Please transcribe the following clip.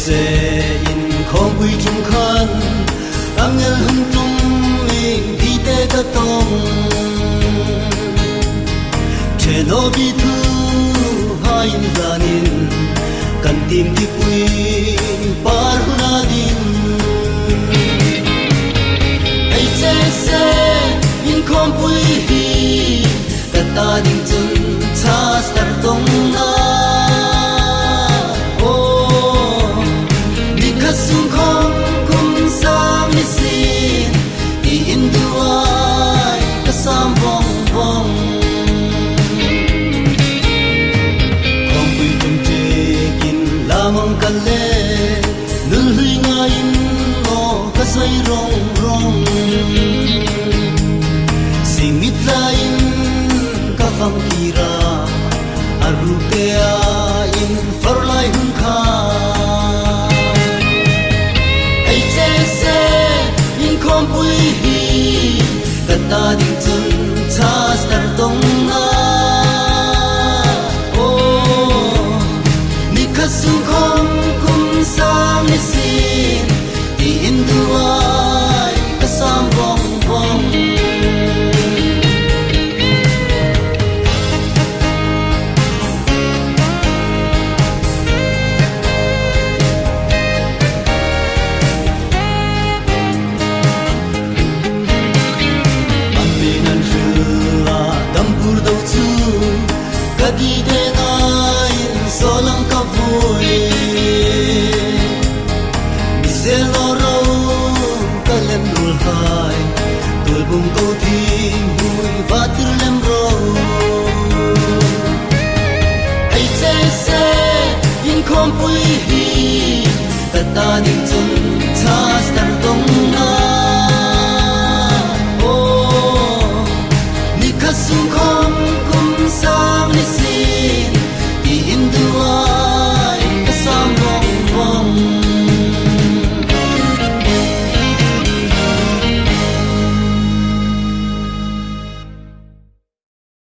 se in khom bui chung khan angel hum tum mi hi te ka tong che no bi thu hain danin kan tim ki pui par na din ai se in khom bui hi ka ta ding chun cha star tong na sung khom kum sam ni sin I in duai ka sam vong vong khom bui tum te kin lamang kan le nul hui nga in no ka sai rong rong sing mit la in ka phang kira aru te a in for lai